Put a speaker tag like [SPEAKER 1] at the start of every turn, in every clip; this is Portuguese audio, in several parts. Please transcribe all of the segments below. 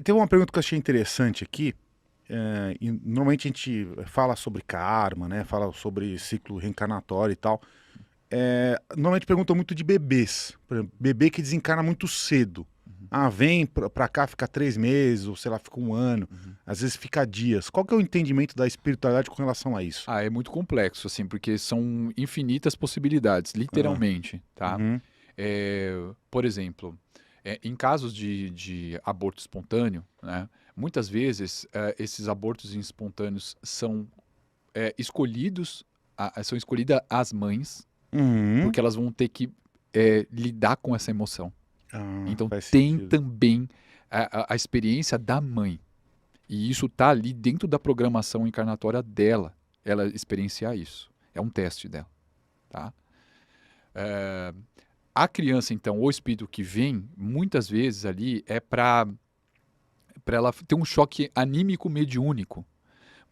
[SPEAKER 1] Tem uma pergunta que eu achei interessante aqui. E normalmente a gente fala sobre karma, né? Fala sobre ciclo reencarnatório e tal. Normalmente perguntam muito de bebês. Por exemplo, bebê que desencarna muito cedo.
[SPEAKER 2] Uhum,
[SPEAKER 1] Ah, vem pra cá, fica 3 meses, ou sei lá, fica um ano.
[SPEAKER 2] uhum.
[SPEAKER 1] Às vezes fica dias. Qual que é o entendimento da espiritualidade com relação a isso?
[SPEAKER 2] É muito complexo, assim, porque são infinitas possibilidades,
[SPEAKER 1] Ah,
[SPEAKER 2] literalmente, tá?
[SPEAKER 1] uhum,
[SPEAKER 2] Por exemplo, em casos de aborto espontâneo, né, muitas vezes esses abortos espontâneos são escolhidos, são escolhidas as mães,
[SPEAKER 1] uhum.
[SPEAKER 2] porque elas vão ter que lidar com essa emoção.
[SPEAKER 1] Ah,
[SPEAKER 2] Então
[SPEAKER 1] faz
[SPEAKER 2] tem
[SPEAKER 1] sentido.
[SPEAKER 2] também a experiência da mãe. E isso está ali dentro da programação encarnatória dela, ela experienciar isso. É um teste dela, tá? É, a criança, então, o espírito que vem, muitas vezes ali é para ela ter um choque anímico mediúnico.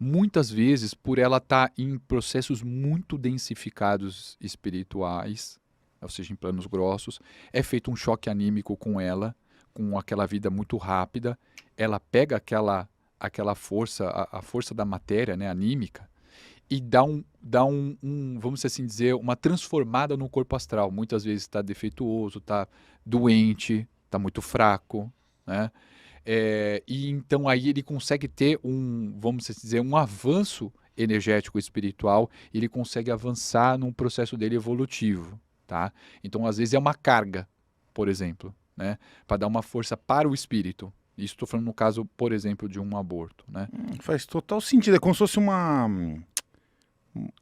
[SPEAKER 2] Muitas vezes, por ela estar em processos muito densificados espirituais, ou seja, em planos grossos, é feito um choque anímico com ela, com aquela vida muito rápida. Ela pega aquela força, a força da matéria, né, anímica, e vamos assim dizer, uma transformada no corpo astral. Muitas vezes está defeituoso, está doente, está muito fraco, né? E então aí ele consegue ter vamos assim dizer, um avanço energético espiritual, ele consegue avançar num processo dele evolutivo, tá? Então às vezes é uma carga, por exemplo, né? Para dar uma força para o espírito. Isso estou falando no caso, por exemplo, de um aborto, né?
[SPEAKER 1] Faz total sentido. É como se fosse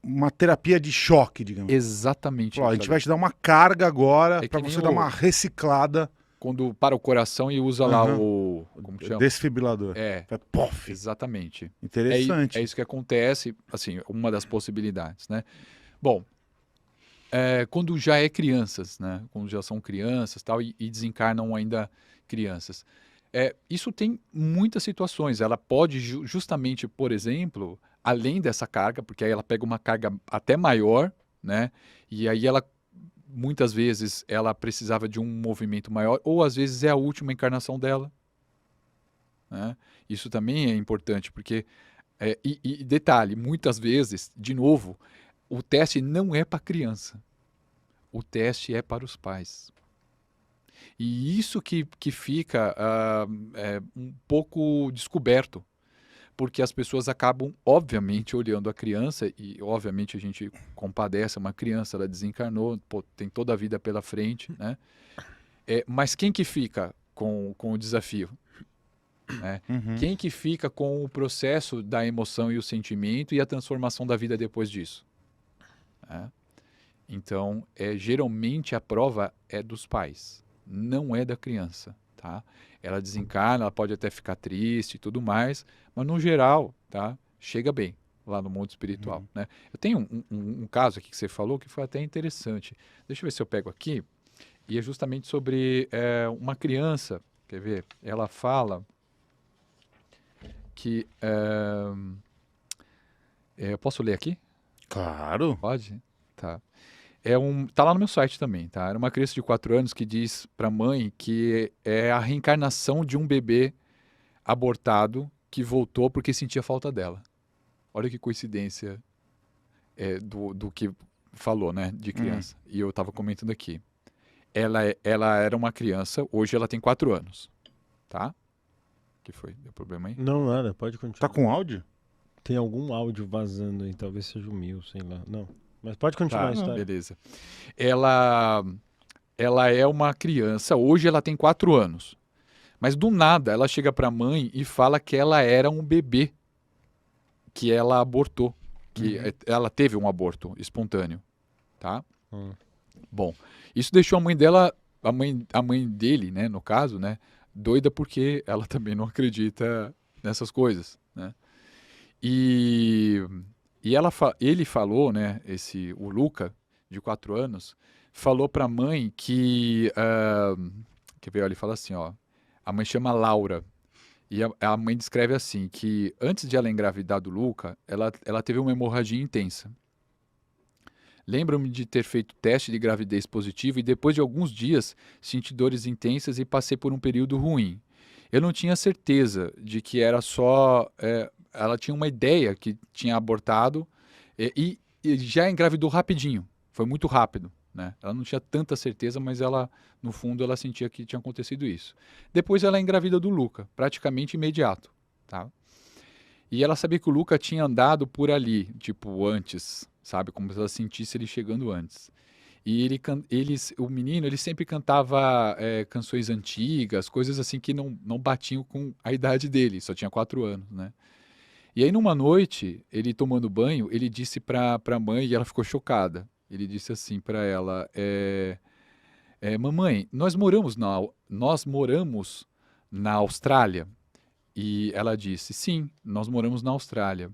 [SPEAKER 1] uma terapia de choque, digamos.
[SPEAKER 2] Exatamente
[SPEAKER 1] Falou, ó, a
[SPEAKER 2] isso,
[SPEAKER 1] gente vai te
[SPEAKER 2] Alex.
[SPEAKER 1] dar uma carga agora
[SPEAKER 2] É
[SPEAKER 1] pra
[SPEAKER 2] que nem
[SPEAKER 1] você dar uma reciclada.
[SPEAKER 2] quando para o coração e usa lá
[SPEAKER 1] Aham.
[SPEAKER 2] como que chama?
[SPEAKER 1] Desfibrilador.
[SPEAKER 2] É,
[SPEAKER 1] Vai, pof.
[SPEAKER 2] exatamente. É
[SPEAKER 1] Interessante.
[SPEAKER 2] isso que acontece, assim, uma das possibilidades, né? Bom, quando já é crianças, né? Quando já são crianças tal, e desencarnam ainda crianças. Isso tem muitas situações. Ela pode justamente, por exemplo, além dessa carga, porque aí ela pega uma carga até maior, né? E aí ela muitas vezes ela precisava de um movimento maior, ou às vezes é a última encarnação dela, né? Isso também é importante, porque e detalhe, muitas vezes, de novo, o teste não é para a criança. O teste é para os pais. E isso que fica um pouco descoberto, porque as pessoas acabam, obviamente, olhando a criança, e obviamente a gente compadece uma criança, ela desencarnou, pô, tem toda a vida pela frente, né? Mas quem que fica com o desafio? Né?
[SPEAKER 1] Uhum.
[SPEAKER 2] Quem que fica com o processo da emoção e o sentimento e a transformação da vida depois disso? Né? Então, geralmente a prova é dos pais, não é da criança, tá? Ela desencarna, ela pode até ficar triste e tudo mais, mas no geral, tá? Chega bem lá no mundo espiritual,
[SPEAKER 1] Uhum.
[SPEAKER 2] né? Eu tenho um caso aqui que você falou que foi até interessante. Deixa eu ver se eu pego aqui. E é justamente sobre uma criança, quer ver? Ela fala que... eu posso ler aqui?
[SPEAKER 1] Claro.
[SPEAKER 2] Pode? Tá. Tá lá no meu site também, tá? Era uma criança de 4 anos que diz para a mãe que é a reencarnação de um bebê abortado que voltou porque sentia falta dela. Olha que coincidência do que falou, né, de
[SPEAKER 1] Hum.
[SPEAKER 2] criança. E eu estava comentando aqui. Ela era uma criança, hoje ela tem 4 anos, tá? Que foi? Deu problema aí?
[SPEAKER 3] Não, nada, pode
[SPEAKER 1] Tá
[SPEAKER 3] continuar.
[SPEAKER 1] com áudio?
[SPEAKER 3] Tem algum áudio vazando aí, talvez seja o meu, sei lá. Não. Mas pode continuar a
[SPEAKER 2] Tá,
[SPEAKER 1] Não.
[SPEAKER 3] história.
[SPEAKER 2] beleza. Ela, ela é uma criança, hoje ela tem 4 anos. Mas do nada ela chega para a mãe e fala que ela era um bebê que ela abortou, que
[SPEAKER 1] Uhum.
[SPEAKER 2] ela teve um aborto espontâneo, tá?
[SPEAKER 3] Hum.
[SPEAKER 2] Bom, isso deixou a mãe dela, a mãe dele, né, no caso, né, doida porque ela também não acredita nessas coisas, né? E, ele falou, né, o Luca, de 4 anos, falou para a mãe que, quer ver, ele fala assim, ó, a mãe chama Laura. E a mãe descreve assim, que antes de ela engravidar do Luca, ela teve uma hemorragia intensa. Lembro-me de ter feito teste de gravidez positivo e depois de alguns dias senti dores intensas e passei por um período ruim. Eu não tinha certeza de que era só... ela tinha uma ideia que tinha abortado e já engravidou rapidinho. Foi muito rápido, né? Ela não tinha tanta certeza, mas ela, no fundo, ela sentia que tinha acontecido isso. Depois ela engravida do Luca, praticamente imediato, tá? E ela sabia que o Luca tinha andado por ali, tipo, antes, sabe? Como se ela sentisse ele chegando antes. E o menino, ele sempre cantava canções antigas, coisas assim que não batiam com a idade dele, só tinha 4 anos, né? E aí, numa noite, ele tomando banho, ele disse pra mãe, e ela ficou chocada. Ele disse assim pra ela, mamãe, nós moramos na Austrália. E ela disse, sim, nós moramos na Austrália.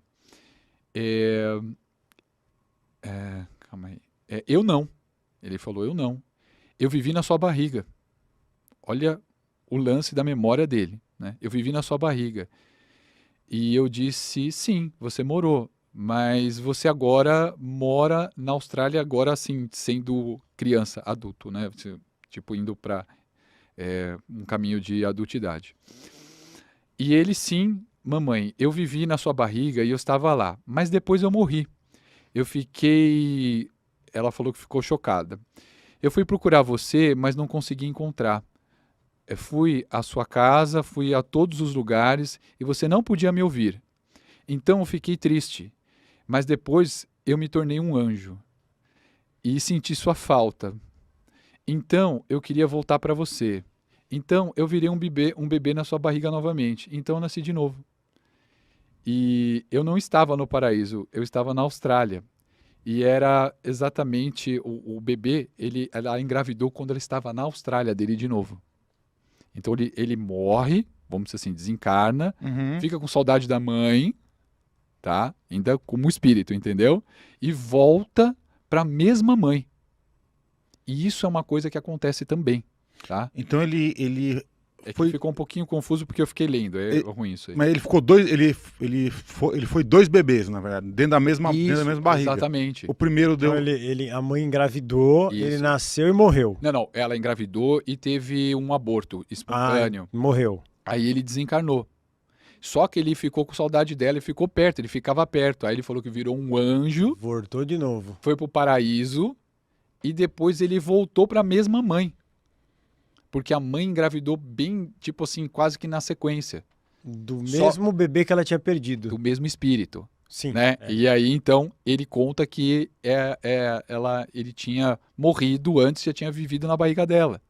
[SPEAKER 2] Calma aí. Eu não. Ele falou, eu não. Eu vivi na sua barriga. Olha o lance da memória dele, né? Eu vivi na sua barriga. E eu disse, sim, você morou. Mas você agora mora na Austrália, agora assim, sendo criança, adulto, né? Tipo, indo para um caminho de adultidade. E ele, sim, mamãe, eu vivi na sua barriga e eu estava lá. Mas depois eu morri. Eu fiquei... Ela falou que ficou chocada. Eu fui procurar você, mas não consegui encontrar. Fui à sua casa, fui a todos os lugares e você não podia me ouvir. Então eu fiquei triste. Mas depois eu me tornei um anjo e senti sua falta. Então eu queria voltar para você. Então eu virei um bebê na sua barriga novamente. Então eu nasci de novo. E eu não estava no paraíso, eu estava na Austrália. E era exatamente o bebê, ela engravidou quando ela estava na Austrália dele de novo. Então ele morre, vamos dizer assim, desencarna, fica com saudade da mãe, tá? Ainda como espírito, entendeu? E volta para a mesma mãe. E isso é uma coisa que acontece também, tá?
[SPEAKER 1] Então ele
[SPEAKER 2] ficou um pouquinho confuso porque eu fiquei lendo, ruim isso aí.
[SPEAKER 1] Mas ele ficou ele foi 2 bebês, na verdade, dentro da mesma barriga.
[SPEAKER 2] Exatamente.
[SPEAKER 1] O primeiro deu...
[SPEAKER 3] Então a mãe engravidou,
[SPEAKER 2] Isso.
[SPEAKER 3] ele nasceu e morreu.
[SPEAKER 2] Não, ela engravidou e teve um aborto espontâneo.
[SPEAKER 3] Morreu.
[SPEAKER 2] Aí ele desencarnou. Só que ele ficou com saudade dela e ficou perto, ele ficava perto. Aí ele falou que virou um anjo,
[SPEAKER 3] Voltou de novo.
[SPEAKER 2] foi pro paraíso e depois ele voltou para a mesma mãe. Porque a mãe engravidou bem, tipo assim, quase que na sequência.
[SPEAKER 3] Do mesmo bebê que ela tinha perdido.
[SPEAKER 2] Do mesmo espírito.
[SPEAKER 3] Sim.
[SPEAKER 2] Né? E aí, então, ele conta que ele tinha morrido antes, já tinha vivido na barriga dela.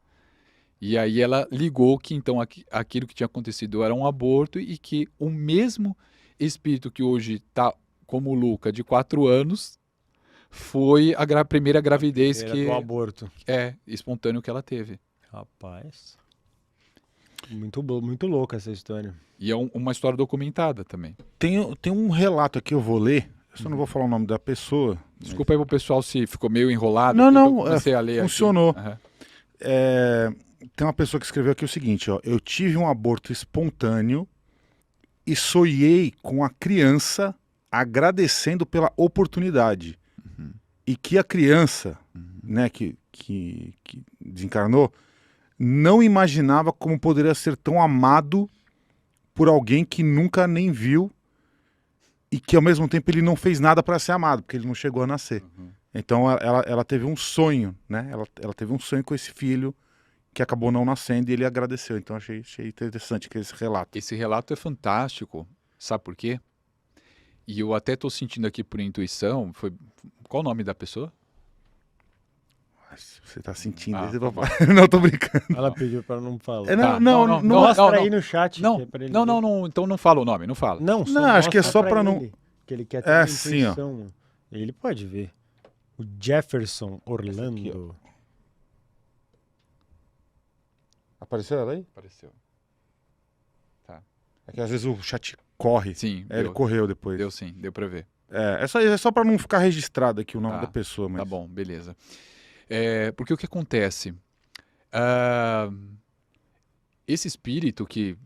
[SPEAKER 2] E aí ela ligou que, então, aquilo que tinha acontecido era um aborto e que o mesmo espírito que hoje está como o Luca, de 4 anos, foi a primeira gravidez
[SPEAKER 3] do aborto.
[SPEAKER 2] Espontâneo que ela teve.
[SPEAKER 3] Rapaz, muito louca essa história.
[SPEAKER 2] E é uma história documentada também.
[SPEAKER 1] Tem um relato aqui, eu vou ler, eu só não vou falar o nome da pessoa.
[SPEAKER 2] Desculpa aí pro pessoal se ficou meio enrolado.
[SPEAKER 1] Não,
[SPEAKER 2] comecei a ler
[SPEAKER 1] funcionou.
[SPEAKER 2] Uhum.
[SPEAKER 1] Tem uma pessoa que escreveu aqui o seguinte, ó, eu tive um aborto espontâneo e sonhei com a criança agradecendo pela oportunidade. E que a criança, né, que desencarnou, não imaginava como poderia ser tão amado por alguém que nunca nem viu e que ao mesmo tempo ele não fez nada para ser amado, porque ele não chegou a nascer. Então ela teve um sonho, né? Ela teve um sonho com esse filho que acabou não nascendo e ele agradeceu. Então achei interessante esse relato.
[SPEAKER 2] Esse relato é fantástico. Sabe por quê? E eu até estou sentindo aqui por intuição, qual o nome da pessoa?
[SPEAKER 1] Você tá sentindo aí, não, tô brincando.
[SPEAKER 3] Ela pediu para não falar.
[SPEAKER 1] Mostra
[SPEAKER 3] aí no chat.
[SPEAKER 2] Não, então não fala o nome, não fala.
[SPEAKER 3] Não,
[SPEAKER 1] acho que é só para não...
[SPEAKER 3] Que ele quer ter uma
[SPEAKER 1] assim, ó.
[SPEAKER 3] Ele pode ver. O Jefferson Orlando.
[SPEAKER 1] Aqui, apareceu ela aí?
[SPEAKER 2] Apareceu. Tá.
[SPEAKER 1] É que às vezes o chat corre.
[SPEAKER 2] Sim.
[SPEAKER 1] Ele correu depois.
[SPEAKER 2] Deu sim, deu para ver.
[SPEAKER 1] É só para não ficar registrado aqui o nome da pessoa. Mas...
[SPEAKER 2] Tá bom, beleza. Porque o que acontece? Esse espírito que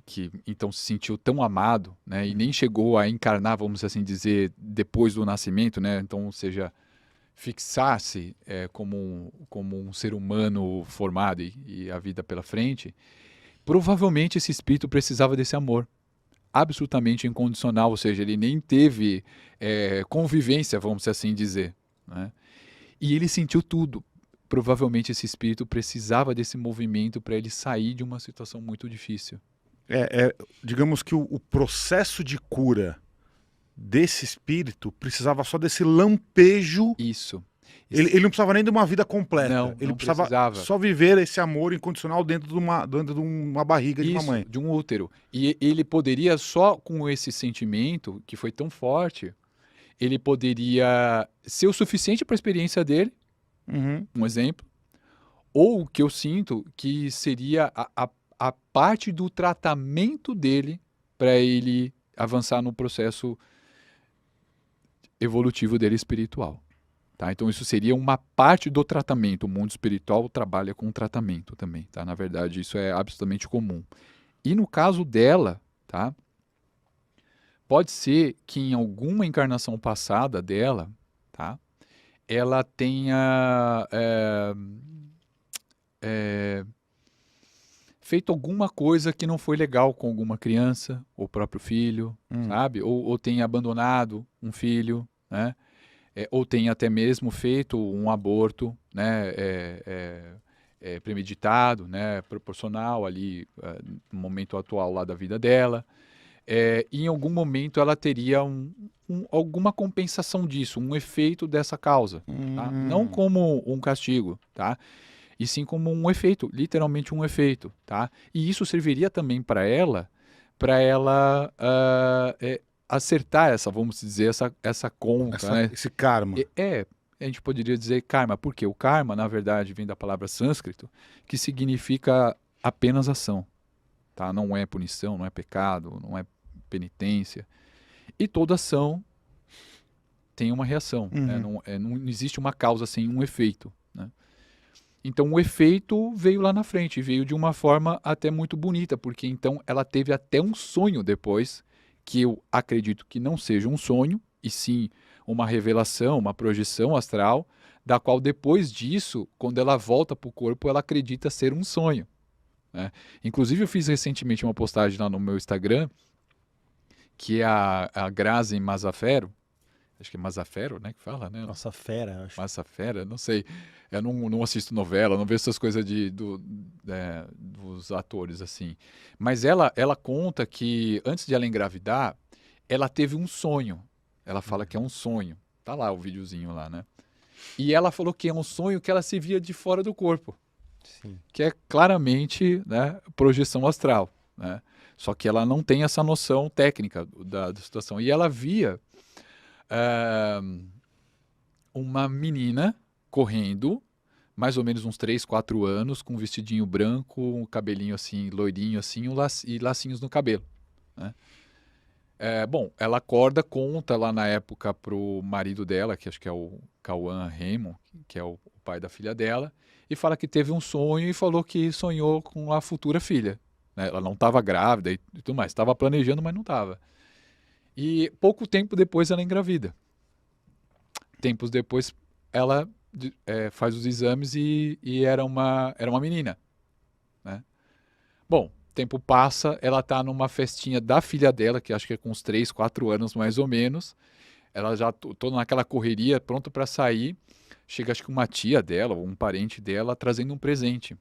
[SPEAKER 2] então se sentiu tão amado, né, e nem chegou a encarnar, vamos assim dizer, depois do nascimento, né, então, ou seja, fixar-se como um ser humano formado e a vida pela frente, provavelmente esse espírito precisava desse amor absolutamente incondicional, ou seja, ele nem teve convivência, vamos assim dizer, né? E ele sentiu tudo. Provavelmente esse espírito precisava desse movimento para ele sair de uma situação muito difícil.
[SPEAKER 1] Digamos que o processo de cura desse espírito precisava só desse lampejo.
[SPEAKER 2] Isso.
[SPEAKER 1] Ele não precisava nem de uma vida completa.
[SPEAKER 2] Não,
[SPEAKER 1] ele
[SPEAKER 2] não
[SPEAKER 1] precisava só viver esse amor incondicional dentro de uma barriga de uma
[SPEAKER 2] Isso,
[SPEAKER 1] mãe.
[SPEAKER 2] de um útero. E ele poderia, só com esse sentimento, que foi tão forte, ele poderia ser o suficiente para a experiência dele,
[SPEAKER 1] Uhum.
[SPEAKER 2] um exemplo, ou o que eu sinto que seria a parte do tratamento dele para ele avançar no processo evolutivo dele espiritual. Tá? Então isso seria uma parte do tratamento. O mundo espiritual trabalha com tratamento também. Tá? Na verdade, isso é absolutamente comum. E no caso dela, tá? Pode ser que em alguma encarnação passada dela, tá? Ela tenha feito alguma coisa que não foi legal com alguma criança, ou próprio filho, sabe? Ou tenha abandonado um filho, né? Ou tenha até mesmo feito um aborto, né? Premeditado, né? Proporcional ali no momento atual lá da vida dela. Em algum momento ela teria alguma compensação disso, um efeito dessa causa, tá? Não como um castigo, tá? E sim como um efeito, literalmente um efeito, tá? E isso serviria também para ela acertar essa, vamos dizer, essa conta, né?
[SPEAKER 1] Esse karma.
[SPEAKER 2] A gente poderia dizer karma, porque o karma, na verdade, vem da palavra sânscrito, que significa apenas ação, tá? Não é punição, não é pecado, não é penitência. E toda ação tem uma reação, né? Não existe uma causa sem um efeito, né? Então o efeito veio lá na frente, veio de uma forma até muito bonita, porque então ela teve até um sonho depois, que eu acredito que não seja um sonho, e sim uma revelação, uma projeção astral, da qual depois disso, quando ela volta para o corpo, ela acredita ser um sonho, né? Inclusive eu fiz recentemente uma postagem lá no meu Instagram, que é a Grazi Mazzaferro, acho que é Mazzaferro, né, que fala, né?
[SPEAKER 3] Nossa, fera, acho.
[SPEAKER 2] Mazzaferro, não sei. Eu não assisto novela, não vejo essas coisas dos atores, assim. Mas ela conta que, antes de ela engravidar, ela teve um sonho. Ela fala que é um sonho. Tá lá o videozinho lá, né? E ela falou que é um sonho que ela se via de fora do corpo.
[SPEAKER 3] Sim.
[SPEAKER 2] Que é claramente, né, projeção astral, né? Só que ela não tem essa noção técnica da situação. E ela via uma menina correndo, mais ou menos uns 3, 4 anos, com um vestidinho branco, um cabelinho assim, loirinho assim, e lacinhos no cabelo, né? Bom, ela acorda, conta lá na época pro marido dela, que acho que é o Cauã Raymond, que é o pai da filha dela, e fala que teve um sonho e falou que sonhou com a futura filha, né? Ela não estava grávida e tudo mais, estava planejando, mas não estava. E pouco tempo depois ela engravida. Tempos depois ela faz os exames e era uma menina, né? Bom, tempo passa, ela tá numa festinha da filha dela, que acho que é com uns 3, 4 anos mais ou menos. Ela já toda naquela correria, pronto para sair. Chega acho que uma tia dela ou um parente dela trazendo um presente.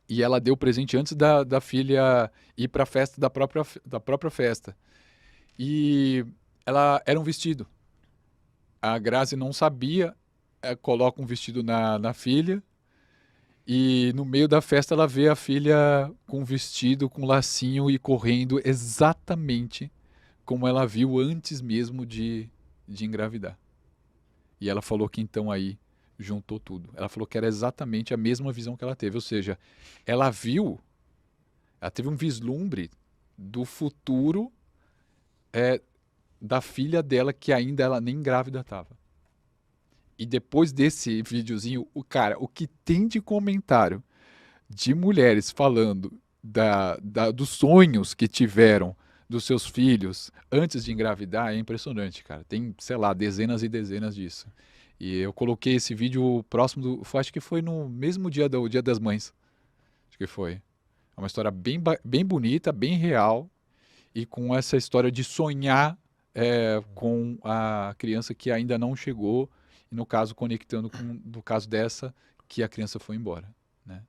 [SPEAKER 2] E ela deu o presente antes da filha ir para a festa da própria festa. E ela era um vestido. A Grazi não sabia, coloca um vestido na filha, e no meio da festa ela vê a filha com vestido, com lacinho e correndo exatamente como ela viu antes mesmo de engravidar. E ela falou que então aí juntou tudo. Ela falou que era exatamente a mesma visão que ela teve, ou seja, ela teve um vislumbre do futuro da filha dela, que ainda ela nem grávida estava. E depois desse videozinho, o que tem de comentário de mulheres falando dos sonhos que tiveram dos seus filhos antes de engravidar é impressionante, cara. Tem, sei lá, dezenas e dezenas disso. E eu coloquei esse vídeo próximo acho que foi no mesmo dia do Dia das Mães. Acho que foi. É uma história bem bonita, bem real, e com essa história de sonhar com a criança que ainda não chegou, e no caso conectando com, no caso dessa, que a criança foi embora.